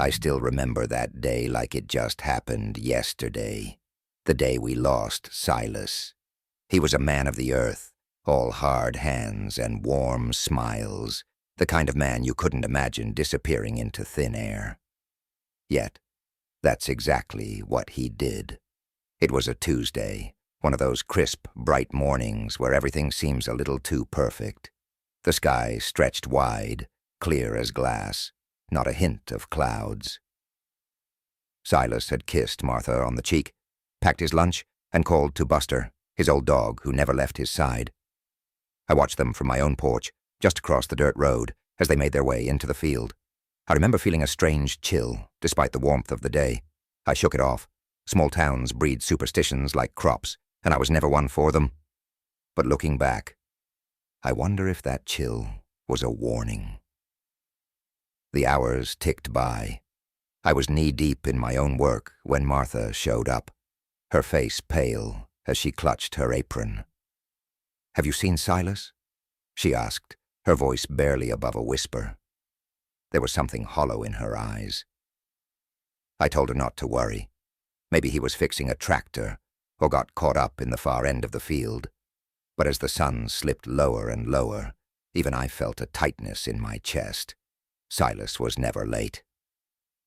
I still remember that day like it just happened yesterday. The day we lost Silas. He was a man of the earth, all hard hands and warm smiles, the kind of man you couldn't imagine disappearing into thin air. Yet, that's exactly what he did. It was a Tuesday, one of those crisp, bright mornings where everything seems a little too perfect. The sky stretched wide, clear as glass, not a hint of clouds. Silas had kissed Martha on the cheek, packed his lunch, and called to Buster, his old dog who never left his side. I watched them from my own porch, just across the dirt road, as they made their way into the field. I remember feeling a strange chill, despite the warmth of the day. I shook it off. Small towns breed superstitions like crops, and I was never one for them. But looking back, I wonder if that chill was a warning. The hours ticked by. I was knee-deep in my own work when Martha showed up, her face pale as she clutched her apron. "Have you seen Silas?" she asked, her voice barely above a whisper. There was something hollow in her eyes. I told her not to worry. Maybe he was fixing a tractor or got caught up in the far end of the field. But as the sun slipped lower and lower, even I felt a tightness in my chest. Silas was never late.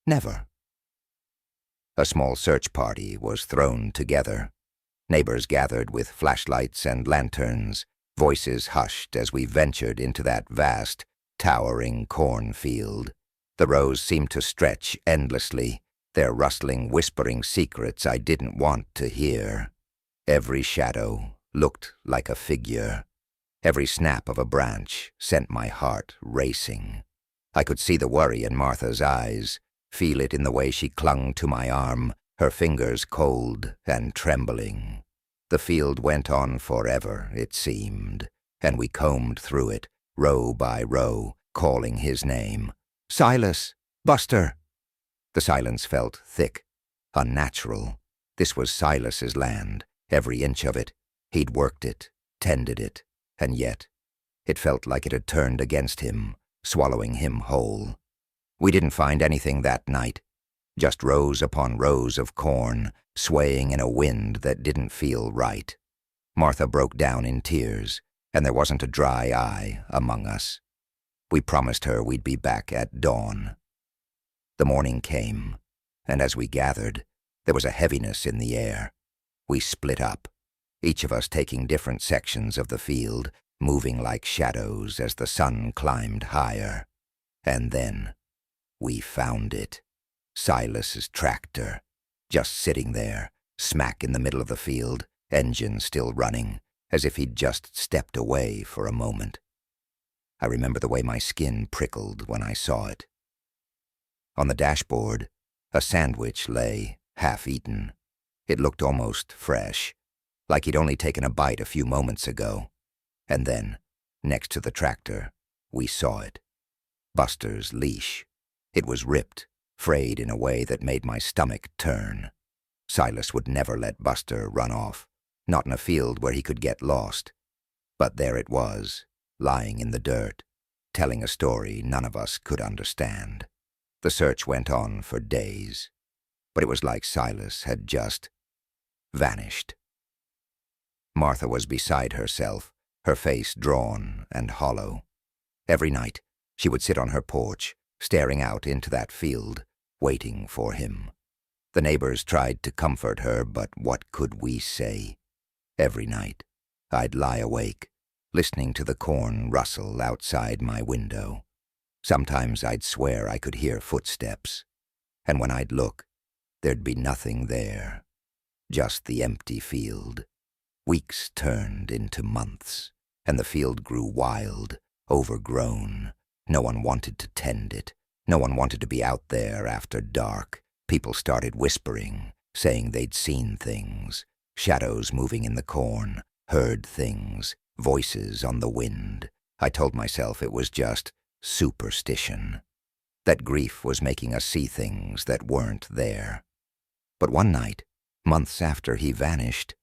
Never. A small search party was thrown together. Neighbors gathered with flashlights and lanterns, voices hushed as we ventured into that vast, towering cornfield. The rows seemed to stretch endlessly, their rustling, whispering secrets I didn't want to hear. Every shadow looked like a figure. Every snap of a branch sent my heart racing. I could see the worry in Martha's eyes, feel it in the way she clung to my arm, her fingers cold and trembling. The field went on forever, it seemed, and we combed through it, row by row, calling his name. "Silas! Buster!" The silence felt thick, unnatural. This was Silas's land, every inch of it. He'd worked it, tended it, and yet it felt like it had turned against him, swallowing him whole. We didn't find anything that night, just rows upon rows of corn, swaying in a wind that didn't feel right. Martha broke down in tears, and there wasn't a dry eye among us. We promised her we'd be back at dawn. The morning came, and as we gathered, there was a heaviness in the air. We split up, each of us taking different sections of the field, moving like shadows as the sun climbed higher. And then we found it. Silas's tractor, just sitting there, smack in the middle of the field, engine still running, as if he'd just stepped away for a moment. I remember the way my skin prickled when I saw it. On the dashboard, a sandwich lay, half-eaten. It looked almost fresh, like he'd only taken a bite a few moments ago. And then, next to the tractor, we saw it. Buster's leash. It was ripped, frayed in a way that made my stomach turn. Silas would never let Buster run off, not in a field where he could get lost. But there it was, lying in the dirt, telling a story none of us could understand. The search went on for days, but it was like Silas had just vanished. Martha was beside herself, her face drawn and hollow. Every night, she would sit on her porch, staring out into that field, waiting for him. The neighbors tried to comfort her, but what could we say? Every night, I'd lie awake, listening to the corn rustle outside my window. Sometimes I'd swear I could hear footsteps, and when I'd look, there'd be nothing there, just the empty field. Weeks turned into months, and the field grew wild, overgrown. No one wanted to tend it. No one wanted to be out there after dark. People started whispering, saying they'd seen things, shadows moving in the corn, heard things, voices on the wind. I told myself it was just superstition, that grief was making us see things that weren't there. But one night, months after he vanished,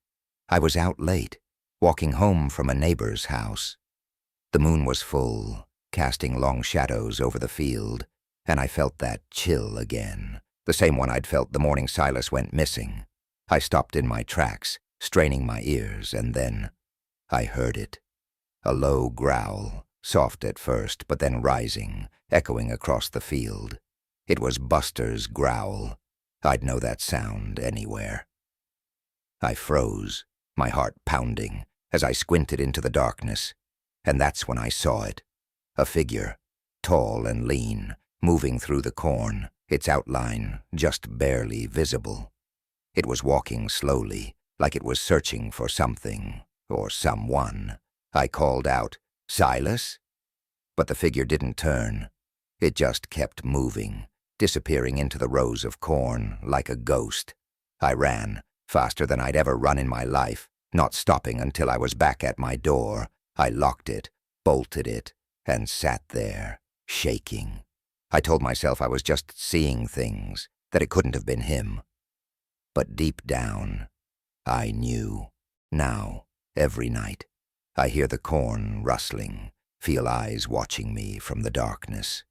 I was out late, walking home from a neighbor's house. The moon was full, casting long shadows over the field, and I felt that chill again, the same one I'd felt the morning Silas went missing. I stopped in my tracks, straining my ears, and then I heard it. A low growl, soft at first, but then rising, echoing across the field. It was Buster's growl. I'd know that sound anywhere. I froze, my heart pounding, as I squinted into the darkness, and that's when I saw it. A figure, tall and lean, moving through the corn, its outline just barely visible. It was walking slowly, like it was searching for something, or someone. I called out, "Silas?" But the figure didn't turn. It just kept moving, disappearing into the rows of corn like a ghost. I ran, faster than I'd ever run in my life, not stopping until I was back at my door. I locked it, bolted it, and sat there, shaking. I told myself I was just seeing things, that it couldn't have been him. But deep down, I knew. Now, every night, I hear the corn rustling, feel eyes watching me from the darkness.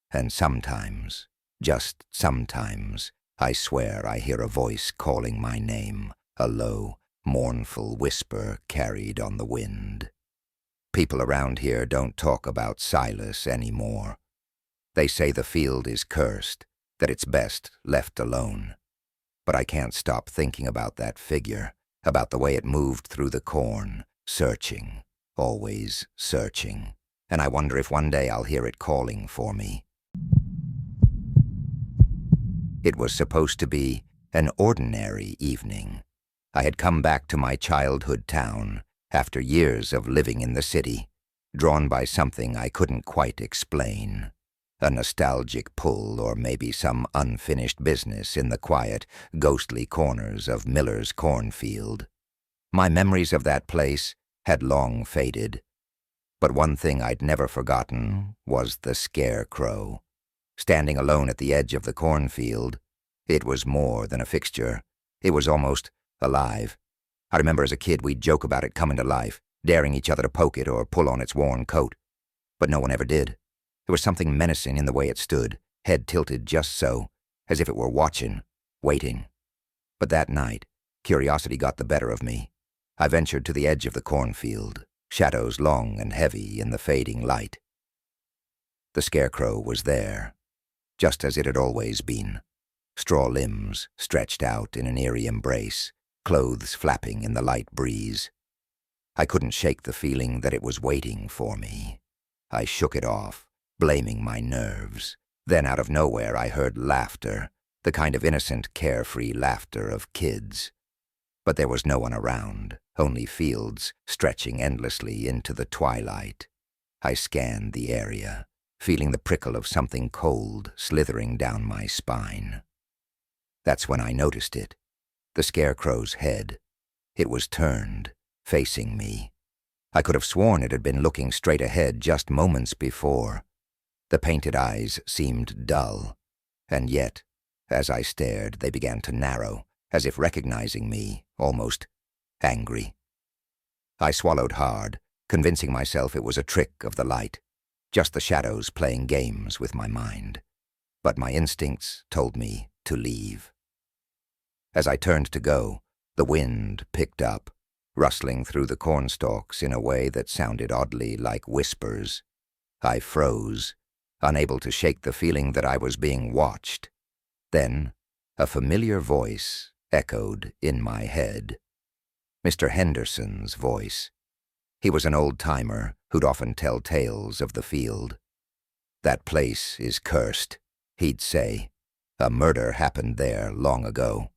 And sometimes, just sometimes, I swear I hear a voice calling my name, a low, mournful whisper carried on the wind. People around here don't talk about Silas anymore. They say the field is cursed, that it's best left alone. But I can't stop thinking about that figure, about the way it moved through the corn, searching, always searching. And I wonder if one day I'll hear it calling for me. It was supposed to be an ordinary evening. I had come back to my childhood town after years of living in the city, drawn by something I couldn't quite explain. A nostalgic pull, or maybe some unfinished business in the quiet, ghostly corners of Miller's Cornfield. My memories of that place had long faded, but one thing I'd never forgotten was the scarecrow. Standing alone at the edge of the cornfield, it was more than a fixture. It was almost alive. I remember as a kid we'd joke about it coming to life, daring each other to poke it or pull on its worn coat. But no one ever did. There was something menacing in the way it stood, head tilted just so, as if it were watching, waiting. But that night, curiosity got the better of me. I ventured to the edge of the cornfield, shadows long and heavy in the fading light. The scarecrow was there, just as it had always been. Straw limbs stretched out in an eerie embrace, clothes flapping in the light breeze. I couldn't shake the feeling that it was waiting for me. I shook it off, blaming my nerves. Then out of nowhere I heard laughter, the kind of innocent, carefree laughter of kids. But there was no one around, only fields stretching endlessly into the twilight. I scanned the area, feeling the prickle of something cold slithering down my spine. That's when I noticed it, the scarecrow's head. It was turned, facing me. I could have sworn it had been looking straight ahead just moments before. The painted eyes seemed dull, and yet, as I stared, they began to narrow, as if recognizing me, almost angry. I swallowed hard, convincing myself it was a trick of the light, just the shadows playing games with my mind. But my instincts told me to leave. As I turned to go, the wind picked up, rustling through the cornstalks in a way that sounded oddly like whispers. I froze, unable to shake the feeling that I was being watched. Then, a familiar voice echoed in my head. Mr. Henderson's voice. He was an old-timer who'd often tell tales of the field. "That place is cursed," he'd say. "A murder happened there long ago.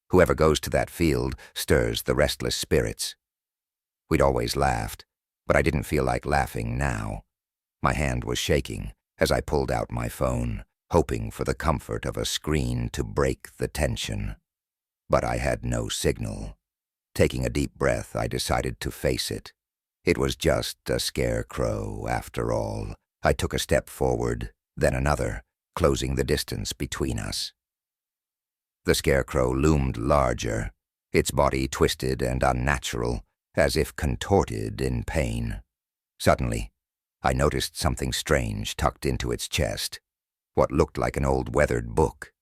Whoever goes to that field stirs the restless spirits." We'd always laughed, but I didn't feel like laughing now. My hand was shaking as I pulled out my phone, hoping for the comfort of a screen to break the tension. But I had no signal. Taking a deep breath, I decided to face it. It was just a scarecrow, after all. I took a step forward, then another, closing the distance between us. The scarecrow loomed larger, its body twisted and unnatural, as if contorted in pain. Suddenly, I noticed something strange tucked into its chest. what looked like an old weathered book.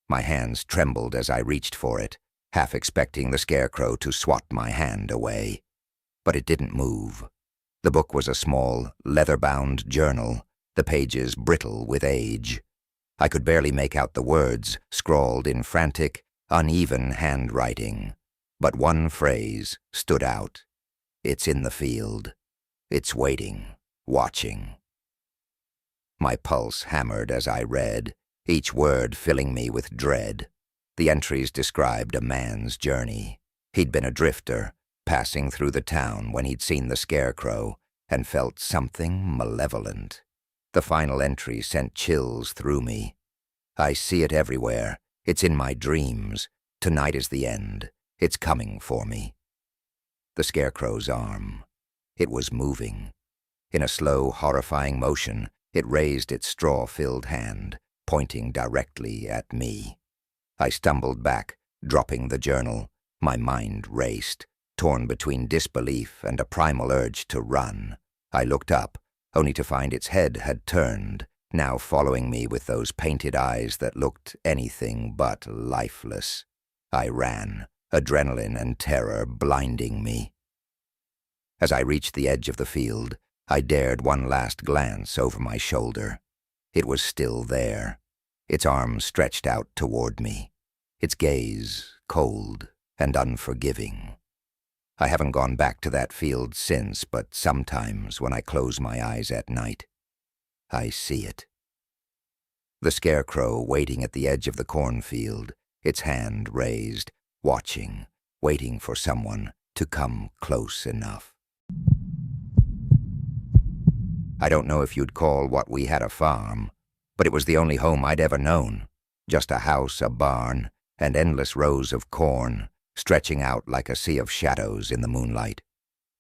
My hands trembled as I reached for it, half expecting the scarecrow to swat my hand away. But it didn't move. The book was a small, leather-bound journal, the pages brittle with age. I could barely make out the words, scrawled in frantic, uneven handwriting. But one phrase stood out. "It's in the field. It's waiting, watching." My pulse hammered as I read, each word filling me with dread. The entries described a man's journey. He'd been a drifter, passing through the town when he'd seen the scarecrow and felt something malevolent. The final entry sent chills through me. "I see it everywhere. It's in my dreams. Tonight is the end. It's coming for me." The scarecrow's arm. It was moving. In a slow, horrifying motion, it raised its straw-filled hand, pointing directly at me. I stumbled back, dropping the journal. My mind raced, torn between disbelief and a primal urge to run. I looked up, only to find its head had turned, now following me with those painted eyes that looked anything but lifeless. I ran, adrenaline and terror blinding me. As I reached the edge of the field, I dared one last glance over my shoulder. It was still there, its arms stretched out toward me, its gaze cold and unforgiving. I haven't gone back to that field since, but sometimes when I close my eyes at night, I see it. The scarecrow waiting at the edge of the cornfield, its hand raised, watching, waiting for someone to come close enough. I don't know if you'd call what we had a farm, but it was the only home I'd ever known. Just a house, a barn, and endless rows of corn, stretching out like a sea of shadows in the moonlight.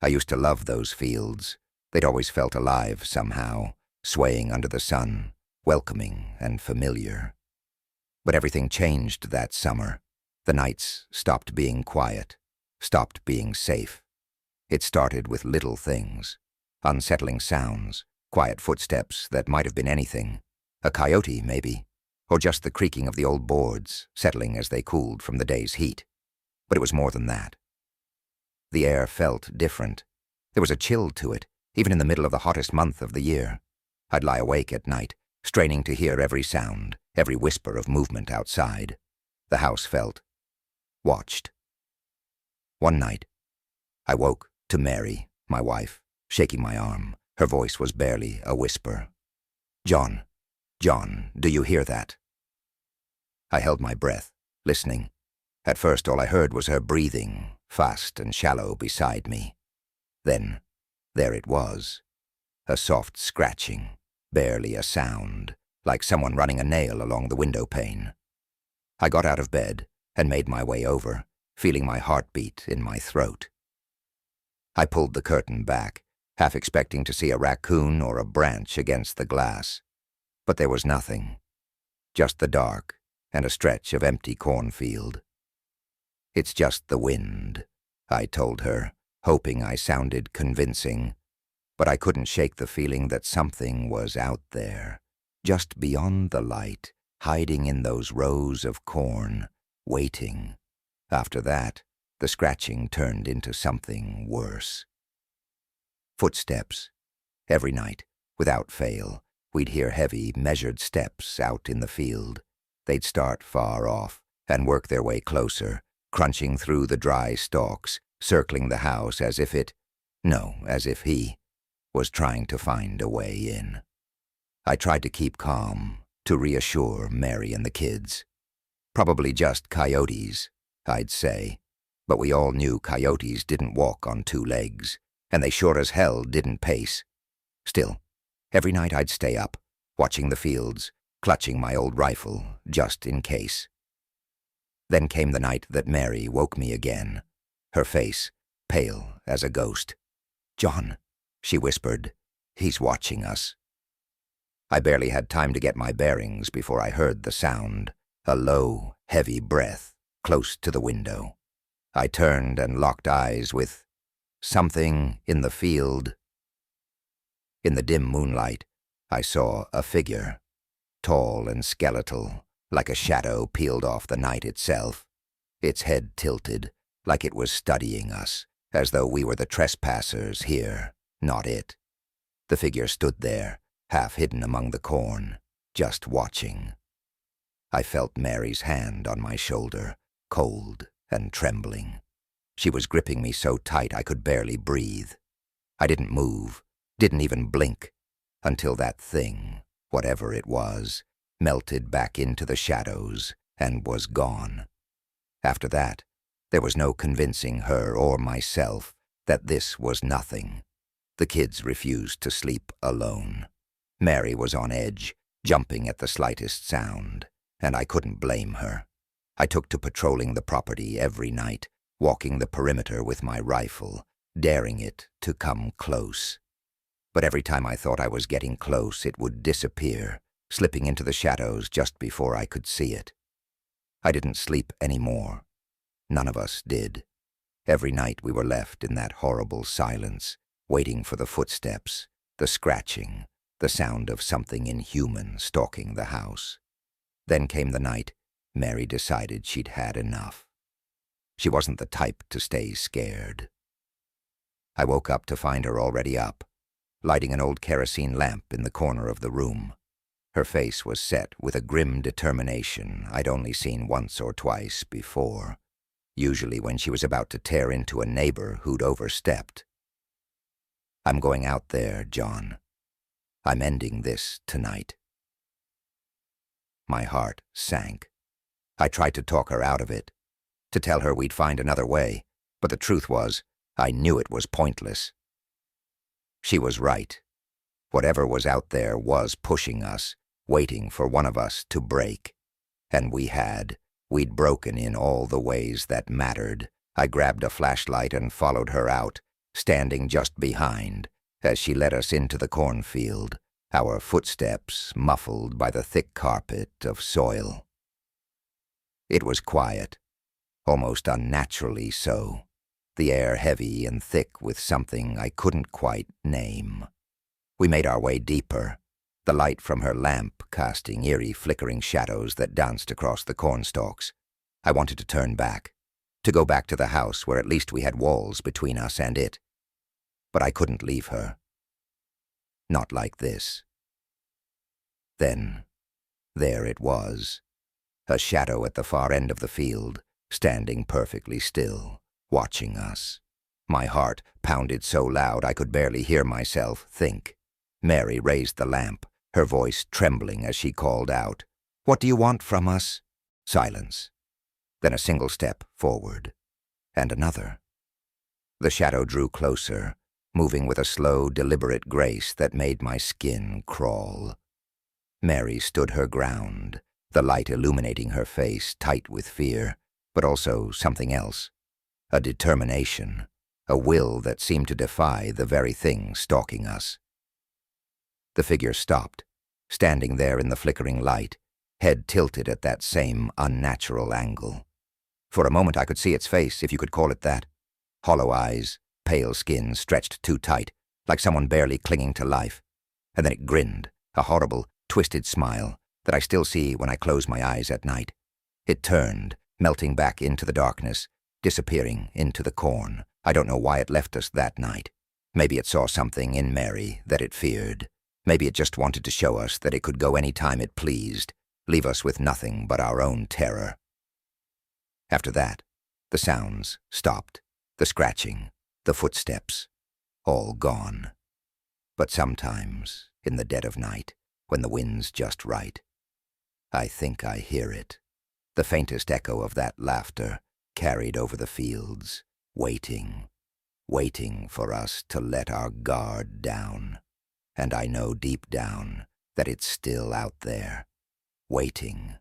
I used to love those fields. They'd always felt alive somehow, swaying under the sun, welcoming and familiar. But everything changed that summer. The nights stopped being quiet, stopped being safe. It started with little things, unsettling sounds, quiet footsteps that might have been anything. A coyote, maybe, or just the creaking of the old boards, settling as they cooled from the day's heat. But it was more than that. The air felt different. There was a chill to it, even in the middle of the hottest month of the year. I'd lie awake at night, straining to hear every sound, every whisper of movement outside. The house felt watched. One night, I woke to Mary, my wife, shaking my arm. Her voice was barely a whisper. John, do you hear that?" I held my breath, listening. At first all I heard was her breathing, fast and shallow beside me. Then, there it was. A soft scratching, barely a sound, like someone running a nail along the window pane. I got out of bed and made my way over, feeling my heartbeat in my throat. I pulled the curtain back, half expecting to see a raccoon or a branch against the glass. But there was nothing, just the dark and a stretch of empty cornfield. "It's just the wind," I told her, hoping I sounded convincing. But I couldn't shake the feeling that something was out there, just beyond the light, hiding in those rows of corn, waiting. After that, the scratching turned into something worse. Footsteps. Every night, without fail, we'd hear heavy, measured steps out in the field. They'd start far off and work their way closer, crunching through the dry stalks, circling the house as if he was trying to find a way in. I tried to keep calm, to reassure Mary and the kids. Probably just coyotes, I'd say, but we all knew coyotes didn't walk on two legs, and they sure as hell didn't pace. Still, every night I'd stay up, watching the fields, clutching my old rifle, just in case. Then came the night that Mary woke me again, her face pale as a ghost. "John," she whispered, "he's watching us." I barely had time to get my bearings before I heard the sound, a low, heavy breath, close to the window. I turned and locked eyes with something in the field. In the dim moonlight, I saw a figure, tall and skeletal, like a shadow peeled off the night itself. Its head tilted, like it was studying us, as though we were the trespassers here, not it. The figure stood there, half hidden among the corn, just watching. I felt Mary's hand on my shoulder, cold and trembling. She was gripping me so tight I could barely breathe. I didn't move, didn't even blink, until that thing, whatever it was, melted back into the shadows and was gone. After that, there was no convincing her or myself that this was nothing. The kids refused to sleep alone. Mary was on edge, jumping at the slightest sound, and I couldn't blame her. I took to patrolling the property every night, walking the perimeter with my rifle, daring it to come close. But every time I thought I was getting close, it would disappear, slipping into the shadows just before I could see it. I didn't sleep anymore. None of us did. Every night we were left in that horrible silence, waiting for the footsteps, the scratching, the sound of something inhuman stalking the house. Then came the night Mary decided she'd had enough. She wasn't the type to stay scared. I woke up to find her already up, lighting an old kerosene lamp in the corner of the room. Her face was set with a grim determination I'd only seen once or twice before, usually when she was about to tear into a neighbor who'd overstepped. "I'm going out there, John. I'm ending this tonight." My heart sank. I tried to talk her out of it, to tell her we'd find another way, but the truth was, I knew it was pointless. She was right. Whatever was out there was pushing us, waiting for one of us to break. And we had. We'd broken in all the ways that mattered. I grabbed a flashlight and followed her out, standing just behind, as she led us into the cornfield, our footsteps muffled by the thick carpet of soil. It was quiet, almost unnaturally so, the air heavy and thick with something I couldn't quite name. We made our way deeper, the light from her lamp casting eerie flickering shadows that danced across the cornstalks. I wanted to turn back, to go back to the house where at least we had walls between us and it. But I couldn't leave her. Not like this. Then, there it was, a shadow at the far end of the field, standing perfectly still, watching us. My heart pounded so loud I could barely hear myself think. Mary raised the lamp, her voice trembling as she called out, "What do you want from us?" Silence. Then a single step forward, and another. The shadow drew closer, moving with a slow, deliberate grace that made my skin crawl. Mary stood her ground, the light illuminating her face tight with fear, but also something else, a determination, a will that seemed to defy the very thing stalking us. The figure stopped, standing there in the flickering light, head tilted at that same unnatural angle. For a moment I could see its face, if you could call it that. Hollow eyes, pale skin stretched too tight, like someone barely clinging to life. And then it grinned, a horrible, twisted smile that I still see when I close my eyes at night. It turned, melting back into the darkness, disappearing into the corn. I don't know why it left us that night. Maybe it saw something in Mary that it feared. Maybe it just wanted to show us that it could go any time it pleased, leave us with nothing but our own terror. After that, the sounds stopped, the scratching, the footsteps, all gone. But sometimes, in the dead of night, when the wind's just right, I think I hear it, the faintest echo of that laughter carried over the fields, waiting for us to let our guard down. And I know deep down that it's still out there, waiting.